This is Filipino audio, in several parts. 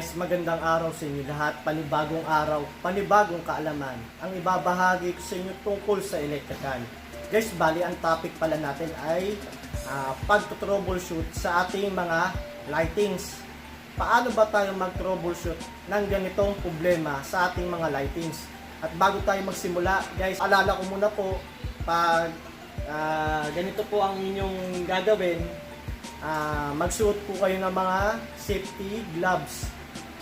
Guys, magandang araw sa inyo lahat. Panibagong araw, panibagong kaalaman. Ang ibabahagi ko sa inyo tungkol sa electrical. Guys, bali ang topic pala natin ay pag-troubleshoot sa ating mga lightings. Paano ba tayo mag-troubleshoot ng ganitong problema sa ating mga lightings? At bago tayo magsimula, guys, alala ko muna po, pag ganito po ang inyong gagawin, magsuot po kayo ng mga safety gloves.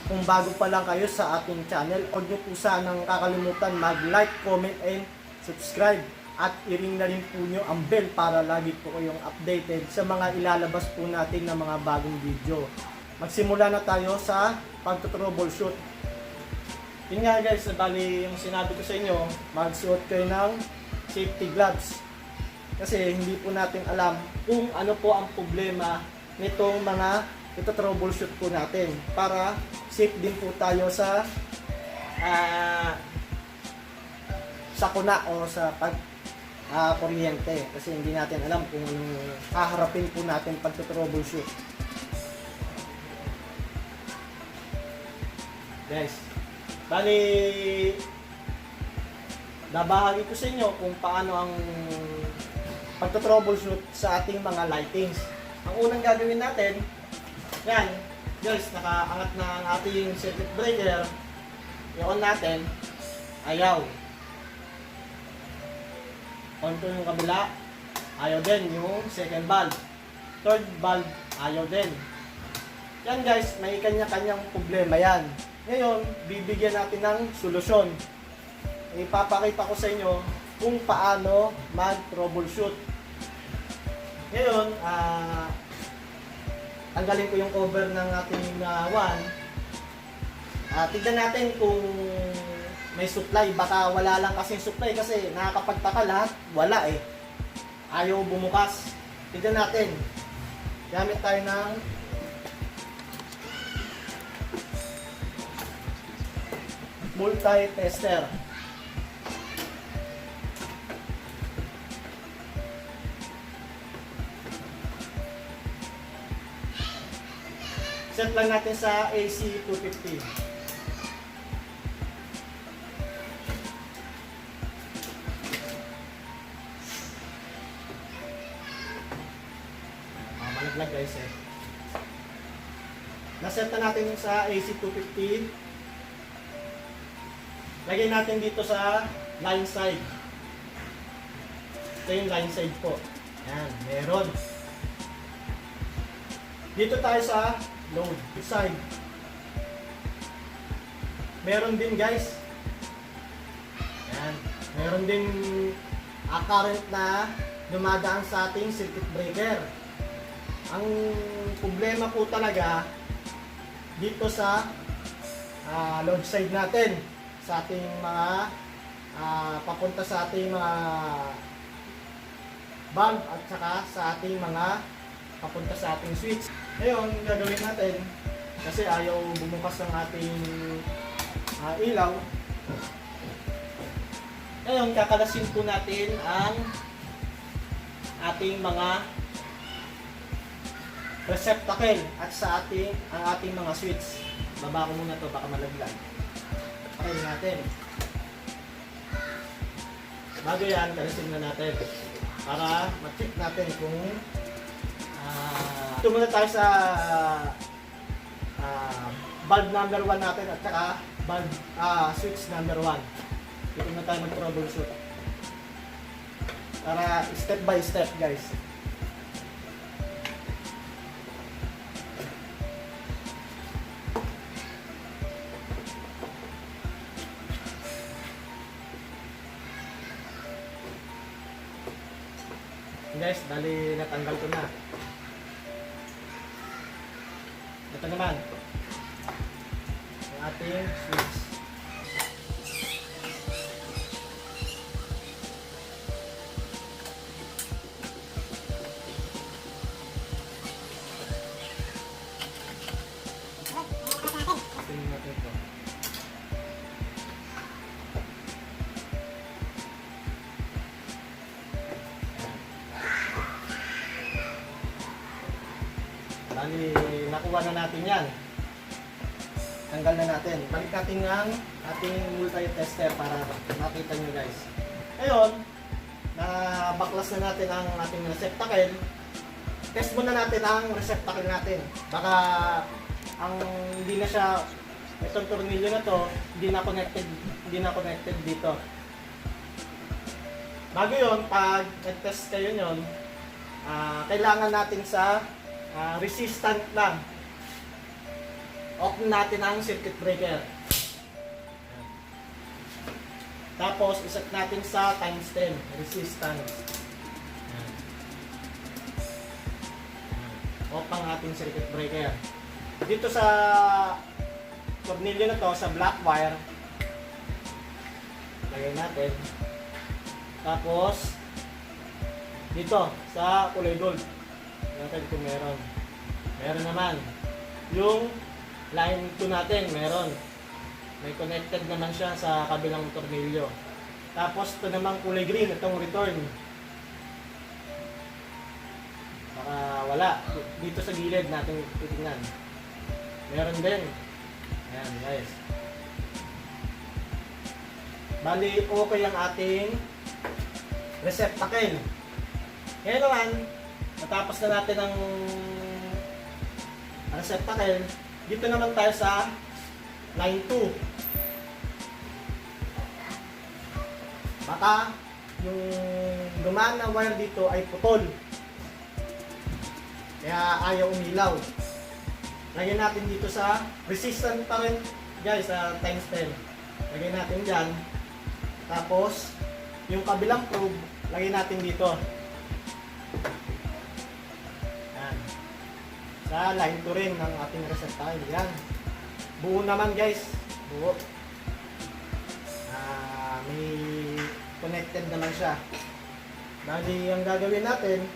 Kung bago pa lang kayo sa ating channel, huwag nyo po sanang kakalimutan mag-like, comment, and subscribe. At i-ring na rin po nyo ang bell para lagi po kayong updated sa mga ilalabas po natin ng mga bagong video. Magsimula na tayo sa pag-troubleshoot. Yun nga guys, bali yung sinabi ko sa inyo, magsuot kayo ng safety gloves. Kasi hindi po natin alam kung ano po ang problema nitong mga ito troubleshoot po natin para safe din po tayo sa sakuna o sa kuryente, kasi hindi natin alam kung anong haharapin po natin pag troubleshoot. Guys, bali nabahagi ko sa inyo kung paano ang pagto-troubleshoot sa ating mga lightings. Ang unang gagawin natin, yan, guys, nakaangat na ang ating circuit breaker. I-on natin, ayaw. On to yung kabila, ayaw din yung second valve. Third valve, ayaw din. Yan guys, may kanya-kanyang problema yan. Ngayon, bibigyan natin ng solusyon. Ipapakita ko sa inyo kung paano mag-troubleshoot. Ngayon, tanggalin ko yung cover ng ating WAN. Tignan natin kung may supply. Baka wala lang kasing supply kasi nakakapagtaka lahat. Wala eh. Ayaw bumukas. Tignan natin. Gamit tayo ng multi-tester. Set lang natin sa AC 250. Malaglag guys eh. Naset na natin sa AC 250. Lagay natin dito sa line side. Ito yung line side po. Yan, meron. Dito tayo sa load side. Meron din guys. Yan. Meron din current na dumadaan sa ating circuit breaker. Ang problema po talaga dito sa load side natin, sa ating mga papunta sa ating mga bulb at saka sa ating mga papunta sa ating switch. Ngayon, gagawin natin, kasi ayaw bumukas ng ating ilaw. Ngayon, kakalasin po natin ang ating mga receptacle at sa ating mga switch. Baba ko muna to, baka malaglag. Okay natin. Bago yan, kalasin na natin para ma-check natin kung ito muna tayo sa bulb number 1 natin at saka bulb, switch number 1. Dito na tayo mag-troubleshoot. Para step by step guys. Guys, bali natanggal ko na. Ito naman ang ating switch. Tingnan natin ito. Bali, nakuha na natin yan. tanggal na natin. Balik natin ang ating multi-tester para makita nyo guys. Ngayon, baklas na natin ang ating receptacle. Test muna natin ang receptacle natin. Baka ang hindi na siya, itong tornilyo na to, hindi na connected dito. Bago yun, pag nag-test kayo nyon, kailangan natin sa resistant lang. Off natin ang circuit breaker. Tapos, iset natin sa times 10, resistance. Off ang ating circuit breaker. Dito sa tornilyo na to, sa black wire, lagay natin. Tapos, dito, sa kulay gold. Natin kung meron. Meron naman. Yung line 2 natin, meron. May connected naman siya sa kabilang tornilyo. Tapos, ito naman kulay green, itong return. Baka wala. Dito sa gilid natin titingnan. Meron din. Ayan, guys. Bali, okay ang ating receptacle. Ngayon naman, natapos na natin ang receptacle. Dito naman tayo sa line 2. Baka yung dumaan na wire dito ay putol. Kaya ayaw umilaw. Lagyan natin dito sa resistant pa rin guys, sa times 10. Lagyan natin dyan. Tapos, yung kabilang probe, lagyan natin dito. Yan. Sa line 2 rin ng ating receptacle. Yan. Buo naman guys. Buo. May connected naman siya. Bali, ang gagawin natin,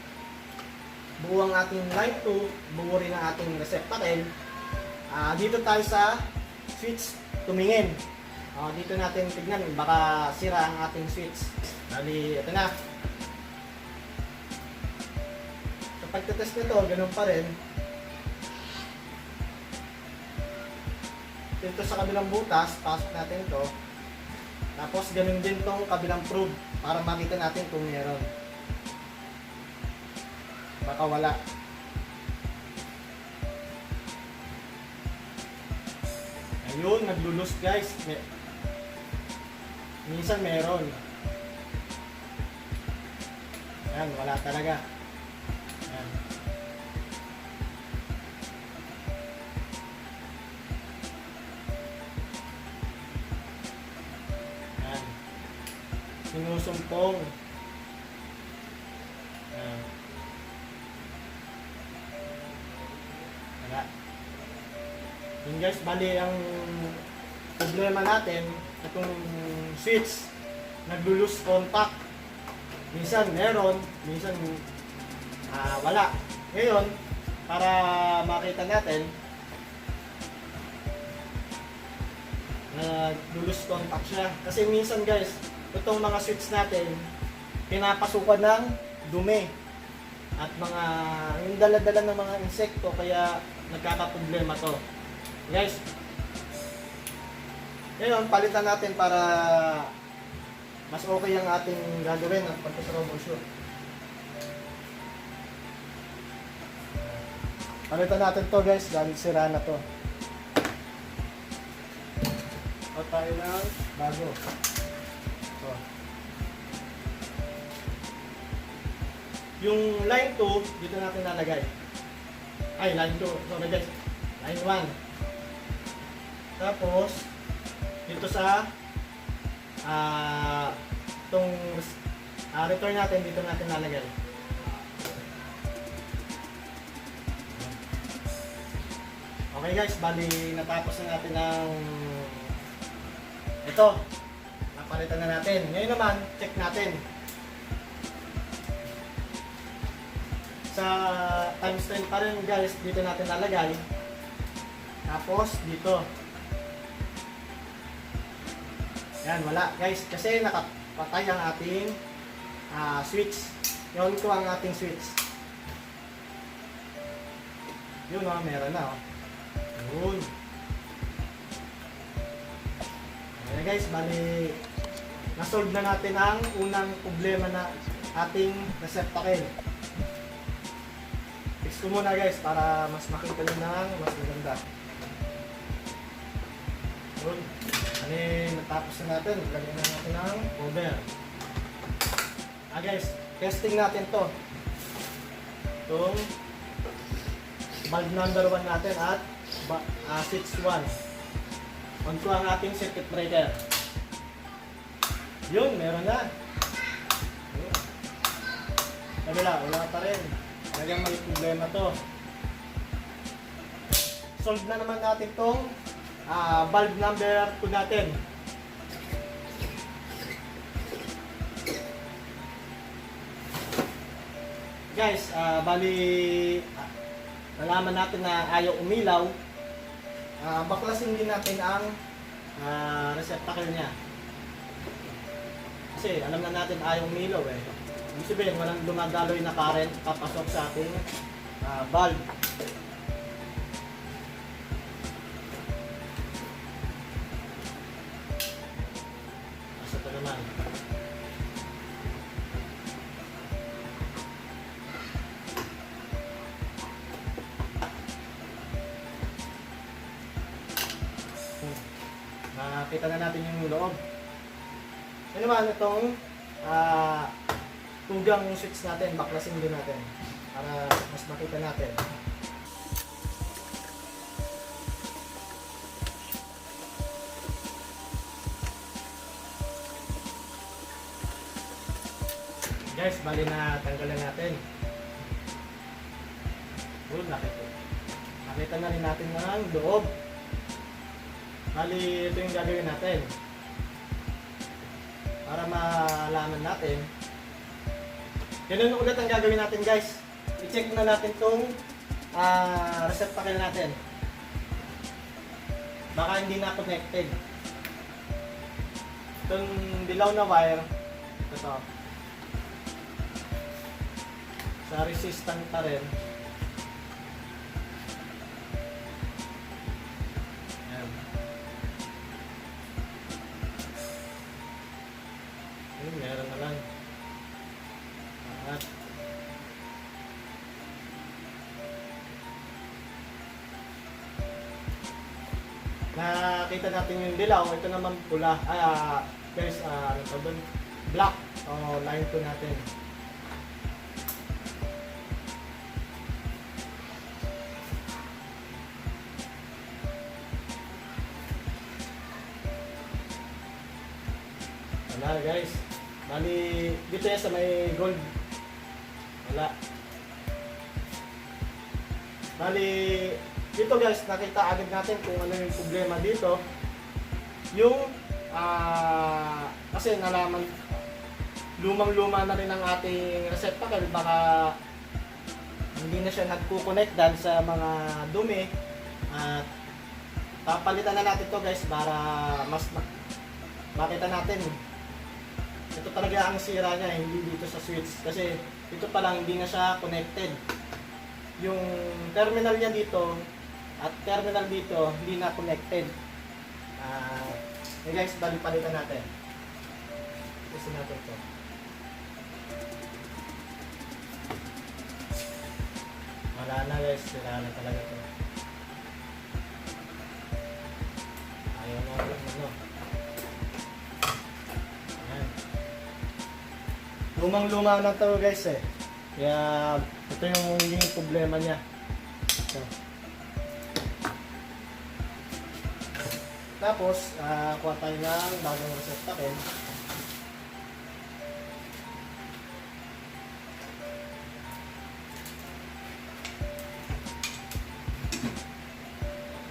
buo ang ating line 2, buo rin ang ating receptacle. Dito tayo sa switch tumingin. Dito natin tignan, baka sira ang ating switch. Bali, ito na. Sa pagtetest nito, ganun pa rin. Dito sa kabilang butas, pasok natin ito. Tapos, ganun din tong kabilang probe para makita natin kung meron. Baka wala. Ayun, naglulus guys. Minsan meron. Ayan, wala talaga. Ayan. Ayan. Sinusumpong. Ayan. Wala. Yun guys, bali ang problema natin, itong switch, naglo-lose contact. Minsan meron, minsan wala. Ngayon, para makita natin, naglo-lose contact siya. Kasi minsan guys, itong mga switch natin, pinapasukan ng dumi. At mga, yung dala-dala ng mga insekto, kaya nagkakaproblema to. Guys, ngayon, palitan natin para mas okay ang ating gagawin at pagka-troubleshoot. Palitan natin to guys, dahil sira na to. O tayo ng bago. So, yung line 2, dito natin nalagay. Ay, line 2. Sorry guys. Line 1. Tapos, dito sa itong return natin, dito natin nalagay. Okay guys, bali natapos na natin ang ito. Napalitan na natin. Ngayon naman, check natin. Sa times 10 pa rin guys, dito natin nalagay. Tapos dito. Yan, wala guys. Kasi nakapatay ang ating switch. Yun ko ang ating switch. Yun meron na Yun. Okay guys, bali nasolve na natin ang unang problema na ating receptacle. Fix ko muna guys para mas makita nyo ng mas maganda. Yun. Natapos na natin. Lagyan na natin ng cover. Guys, testing natin to. Itong valve number 1 natin at switch 1. On ko ang ating circuit breaker. Yun, meron na. Wala pa rin. Talagang may problema to. Solve na naman natin tong valve number 2 natin. Guys, bali nalaman natin na ayaw umilaw. Baklasin din natin ang receptacle niya. Kasi alam na natin ayaw umilaw eh. Ibig sabihin, walang dumadaloy na current papasok sa ating valve. Asa ito naman. Nakita na natin yung loob. Ano naman itong tugang switch natin, baklasin din natin para mas makita natin. Guys, bali na tanggalan natin. Nakita na rin natin ang loob. Bali, ito yung gagawin natin. Para malaman natin. Ganun ulit ang gagawin natin guys. I-check na natin itong receptacle natin. Baka hindi na connected. Itong dilaw na wire, ito. Sa resistant pa rin. Ayan. Ayun, meron na lang. At nakita natin yung dilaw, ito naman pula. Guys, ano pa doon? Black. Line 2 natin. Wala guys. Bali, dito yan sa may gold. Wala. Bali, dito guys, nakita agad natin kung ano yung problema dito. Yung, kasi nalaman, lumang-luma na rin ang ating receptacle. Baka hindi na siya nagkukonect dahil sa mga dumi. At papalitan na natin to guys para mas makita natin. Ito talaga ang sira niya, hindi dito sa switch. Kasi ito pa lang hindi na siya connected. Yung terminal niya dito at terminal dito hindi na connected. Guys, palitan natin. Kasi natin ito. Wala na guys, sira na talaga ito. Ayaw na lang ano. Lumang-luma na to guys eh. Kaya ito yung naging problema niya. So. Tapos, kuha tayo ng bagong receptacle.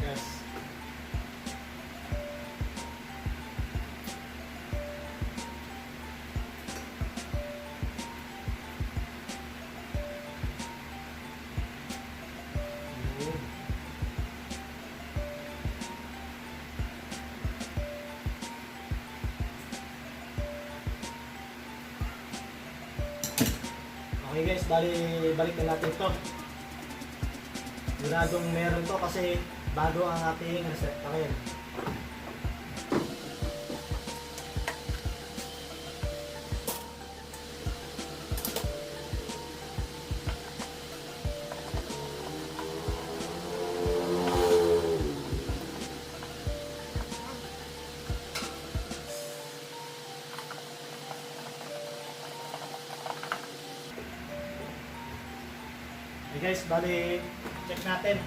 Yes. Okay guys, balik na natin ito. Siguradong meron to kasi bago ang ating receptacle. Okay guys, bali check natin.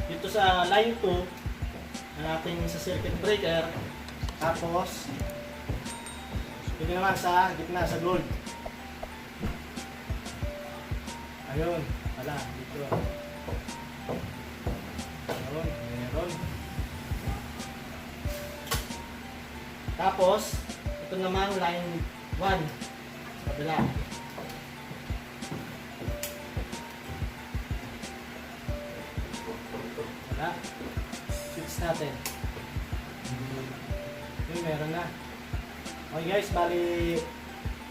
Dito sa line 2 ang ating sa circuit breaker. Tapos dito naman sa gitna sa gold. Ayun, wala dito. Ayun, meron. Tapos ito naman line 1 sa kabila. Wala. Switch natin. Yun, meron na. Okay guys, bali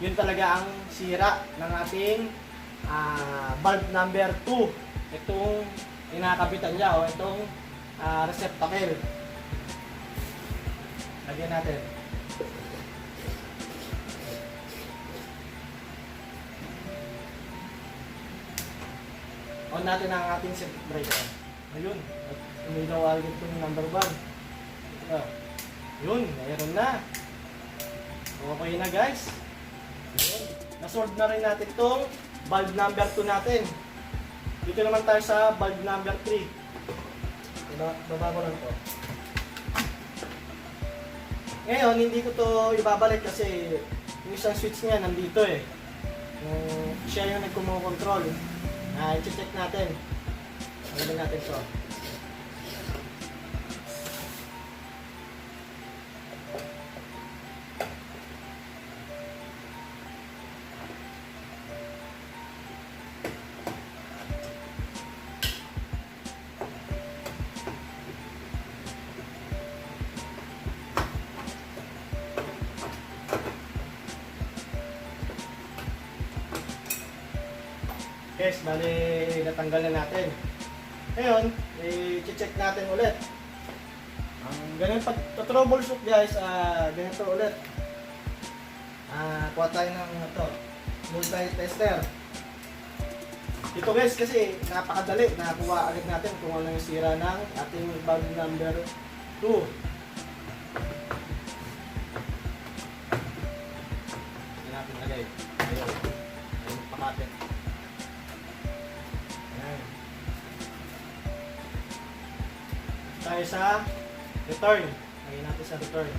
yun talaga ang sira ng ating bulb number 2. Itong inakapitan niya o itong receptacle. Lagyan natin. On natin ang ating circuit breaker. Ayun, umilaw agad itong number 1. Yun, mayroon na. Okay na guys. Ayun. Nasolve na rin natin itong bulb number 2 natin. Dito naman tayo sa bulb number 3. Baba ko lang to. Ngayon, hindi ko to ibabalik kasi yung isang switch niya nandito eh. Siya yung nagkumokontrol. I-check natin. Gagawin natin to. Yes, bali natanggal na natin. Ngayon, i-check natin ulit. Ang ganun pag-troubleshoot guys, ganito ulit. Kuha tayo ng multi-tester. Ito guys kasi napakadali, nakuha agad natin kung ano yung sira ng ating bulb number 2. Hindi natin agad. Ayun. Ayun, pakapit. Tayo sa return. Lagyan natin sa return.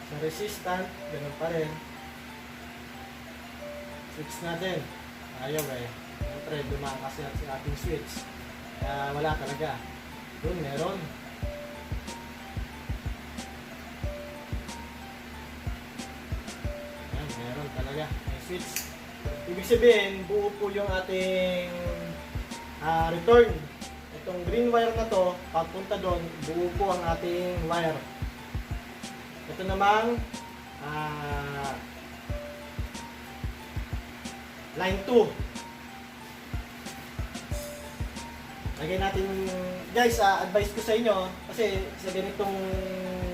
Sa resistant, ganun pa rin. Switch natin. Ayaw eh. Siyempre, dumaan kasi sa ating switch. Kaya wala talaga. Yun, meron. Yan, meron talaga. May switch. Ibig sabihin, buo po yung ating return. Itong green wire na to, pagpunta doon, buo po ang ating wire. Ito namang line 2. Lagyan natin, guys, advice ko sa inyo, kasi sa ganitong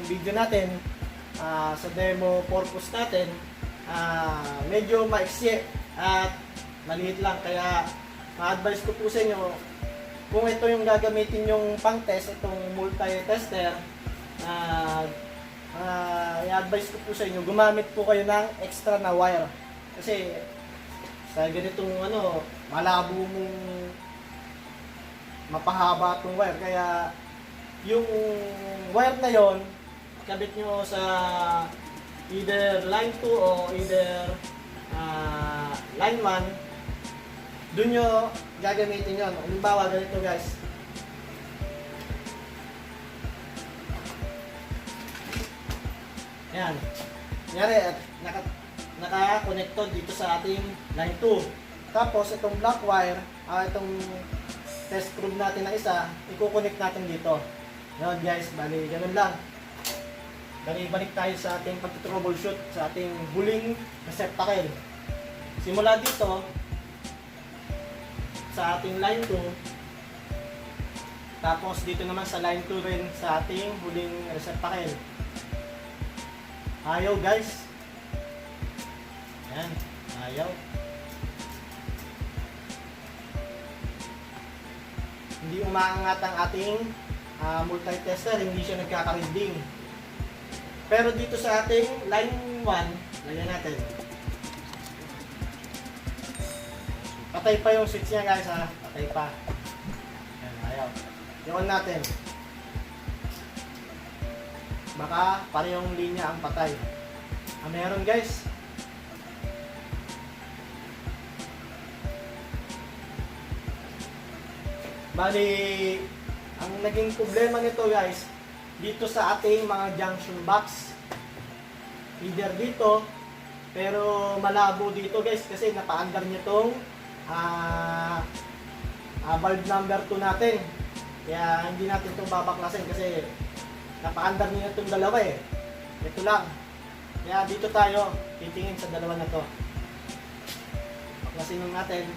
video natin, sa demo purpose natin, medyo maiksi at maliit lang, kaya ma-advise ko po sa inyo, kung ito yung gagamitin yung pang-test, itong multi-tester, i-advise ko po sa inyo, gumamit po kayo ng extra na wire. Kasi sa ganitong malabo mong mapahaba itong wire. Kaya yung wire na yon, kabit nyo sa either line 2 o either line 1, doon nyo gagamitin yun. Halimbawa, ganito guys. Ayan. Kunyari, naka-connected dito sa ating line 2. Tapos, itong black wire, itong test probe natin na isa, i-connect natin dito. Ayan guys, bali, ganun lang. Balik tayo sa ating pag-troubleshoot sa ating huling receptacle. Simula dito, sa ating line 2, tapos dito naman sa line 2 rin sa ating huling receptacle. Ayaw guys. Ayan, ayaw. Hindi umaangat ang ating multi-tester, hindi siya nagkaka-reading. Pero dito sa ating line 1, lagyan natin. Patay pa yung switch niya guys ha. Patay pa. Yan, ayaw. I-on natin. Baka parehong linya ang patay. Meron guys. Bali, ang naging problema nito guys, dito sa ating mga junction box. Either dito, pero malabo dito guys kasi napa-under niya tong valve number 2 natin. Kaya hindi natin itong babaklasin kasi napa-under niya itong dalawa eh. Ito lang. Kaya dito tayo titingin sa dalawa na to. Baklasin natin.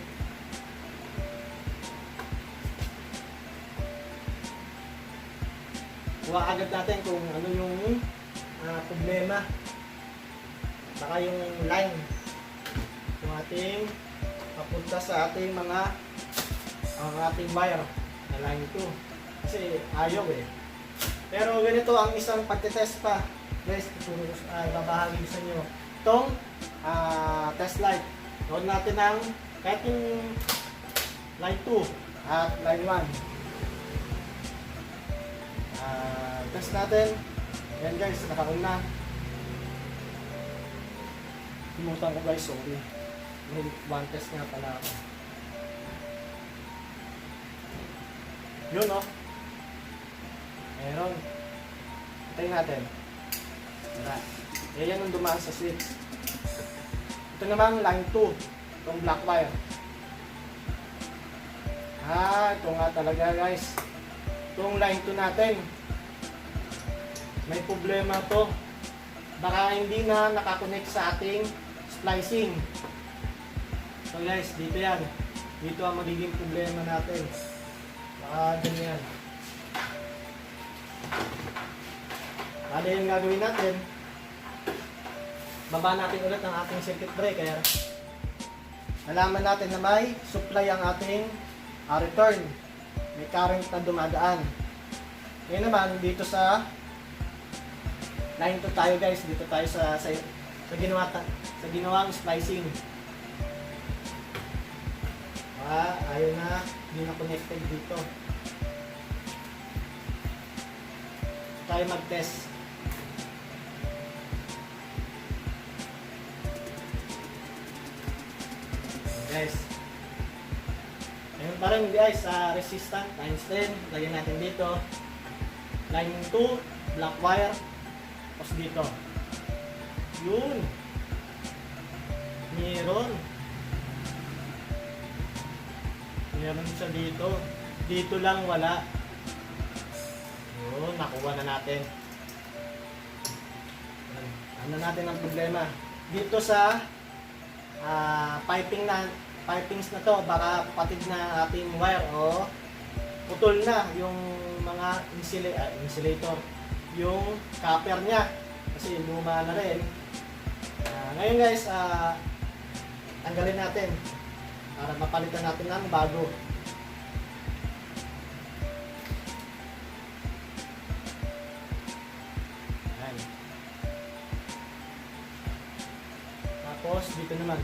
Kuha agad natin kung ano yung problema. Saka yung line. Yung ating papunta sa ating ang ating wire na line 2. Kasi ayaw eh. Pero ganito ang isang pagtetest pa. Guys, babahagi sa inyo. Itong test light. Noon natin ang kahit yung line 2 at line 1. Test natin. Ayan guys, naka-on na. Timutan ko guys, sorry. May one test nga pala ako. Yun oh. Meron. Hintayin natin. Wala. Yan yung dumaan sa switch. Ito naman line 2. Itong black wire. Ito nga talaga guys. Itong line 2 natin. May problema to. Baka hindi na nakakonect sa ating splicing. So guys, dito yan. Dito ang magiging problema natin. Baka ganyan. Bale yung gagawin natin, baba natin ulit ang ating circuit breaker. Nalaman natin na may supply ang ating return. May current na dumadaan. Ngayon naman, dito sa line 2 tayo guys. Dito tayo sa ginawang splicing. Ayaw na, hindi na connected dito. Tayo mag-test. Guys. Ayun pa rin guys, resistant times 10. Lagyan natin dito. Line 2, black wire. Tapos dito. Yun. Meron. Meron siya dito. Dito lang wala. Yun, nakuha na natin. Ano natin ang problema? Dito sa pipings na to, baka patid na ating wire o putol na yung mga insulator, yung copper niya kasi luma na rin. Ngayon guys, tanggalin natin para mapalitan natin ng bago. Ayan. Tapos dito naman.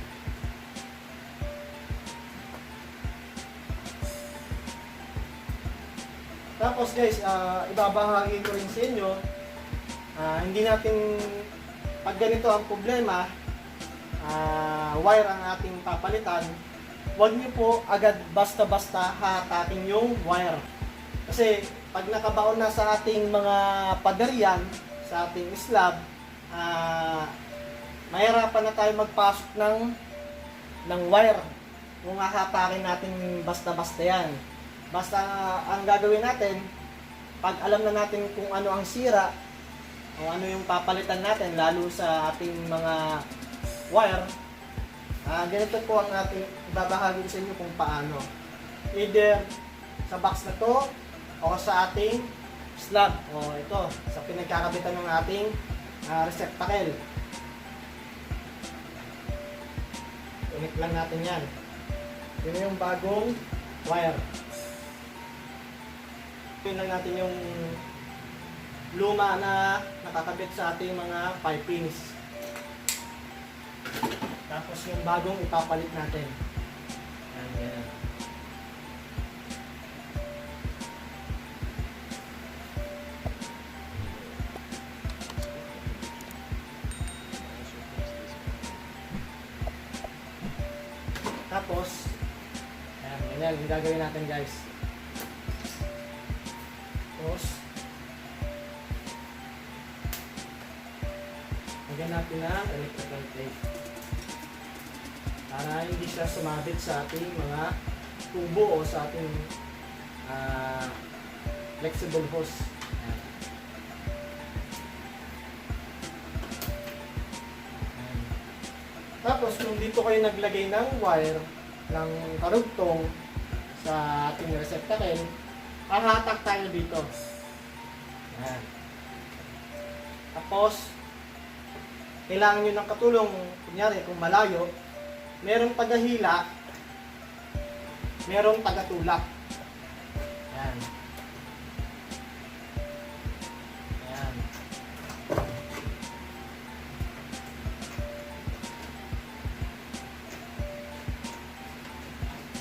Tapos guys, ibabahagi ko rin sa inyo, hindi natin, pag ganito ang problema, wire ang ating papalitan, huwag niyo po agad basta-basta hatakin yung wire. Kasi pag nakabaon na sa ating mga paderyan, sa ating slab, mahirapan na tayo magpasok ng wire kung hahatakin natin basta-basta yan. Basta ang gagawin natin, pag alam na natin kung ano ang sira o ano yung papalitan natin, lalo sa ating mga wire, ganito po ang ating ibabahagi sa inyo kung paano. Either sa box na to o sa ating slab o ito, sa pinagkakabitan ng ating receptacle. Unit lang natin yan. Yun yung bagong wire. Yun lang natin yung luma na nakakabit sa ating mga pipings. Tapos yung bagong ipapalit natin. Ayan. Ayan. Tapos, ayan, ganyan yung gagawin natin guys. Tapos, lagyan natin ng electrical tape para hindi siya sumabit sa ating mga tubo o sa ating flexible hose. Ayan. Ayan. Tapos kung dito kayo naglagay ng wire ng karugtong sa ating receptacle, hahatak tayo dito. Ayan. Tapos kailangan nyo ng katulong, kunyari kung malayo, merong tagahila, merong tagatulak. Ayan. Ayan.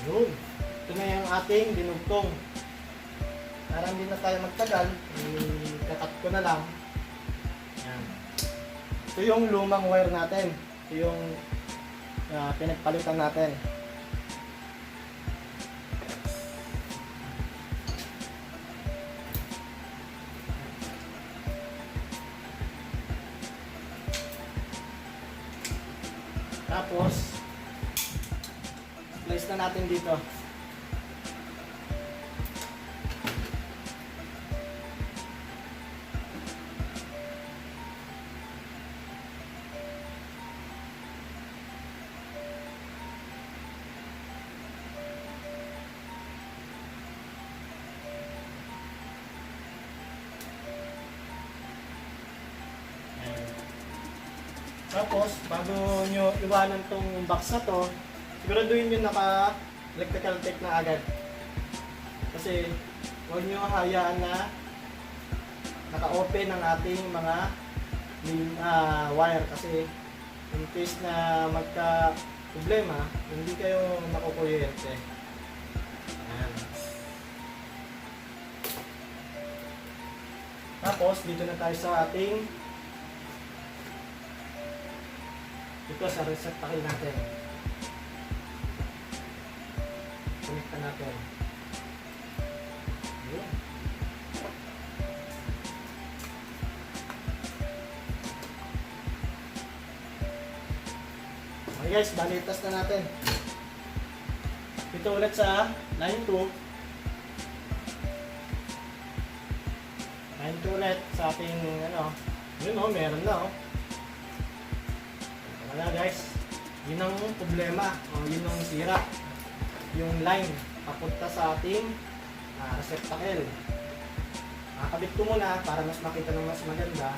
Yun. Ito na yung ating dinugtong. Para hindi na tayo magtagal, ikakat ko na lang. Ayan. Ito yung lumang wire natin. Ito yung pinagpalitan natin. Tapos, place na natin dito. Tapos, bago nyo iwanan tong box na to, siguraduhin nyo naka-electrical tape na agad. Kasi, huwag nyo hayaan na naka-open ang ating mga wire. Kasi, in case na magka-problema, hindi kayo makukuryente. Ayan. Tapos, dito na tayo sa ating ito sa receptacle natin. Connect natin. Ayan. Okay guys, balitas na natin. Ito ulit sa line 2. Line 2 ulit sa ating yun meron na wala guys, yun ang problema o yun ang sira, yung line papunta sa ating receptacle. Kakabit ko muna para mas makita ng mas maganda.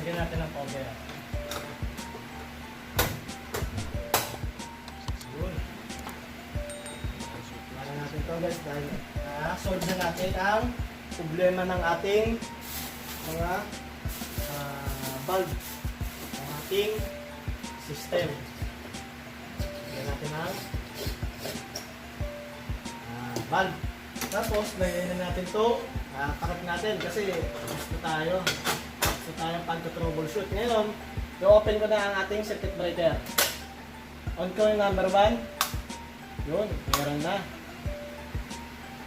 Lagyan natin ng cover. Yun. Lagyan natin ito guys dahil solve na natin ang problema ng ating mga valve ng ating system. Lagyan natin ang valve. Tapos lagyan na natin ito, takip natin kasi gusto tayo pag-troubleshoot. Ngayon, i-open ko na ang ating circuit breaker. On ko yung number 1. Yun, meron na.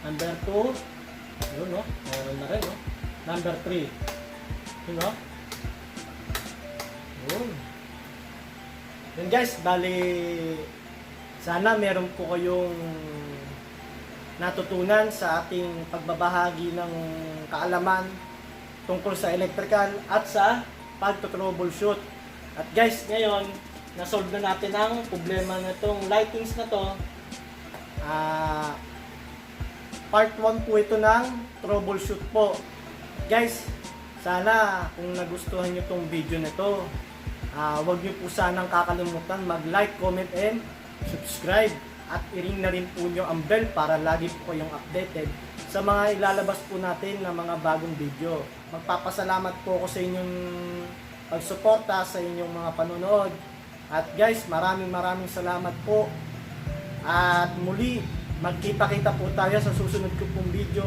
Number 2. Yun, meron na rin, Number 3. Yun, Yun. Yun guys, bali, sana meron po kayong natutunan sa ating pagbabahagi ng kaalaman tungkol sa electrical at sa pag-troubleshoot. At guys, ngayon, na-solve na natin ang problema na itong lightings na to. Part 1 po ito ng troubleshoot po. Guys, sana kung nagustuhan nyo tong video nito, huwag nyo po sanang kakalimutan mag-like, comment, and subscribe. At i-ring na rin po nyo ang bell para lagi po kayong updated sa mga ilalabas po natin na mga bagong video. Magpapasalamat po ako sa inyong pagsuporta, sa inyong mga panonood. At guys, maraming salamat po. At muli, magkita-kita po tayo sa susunod ko pong video.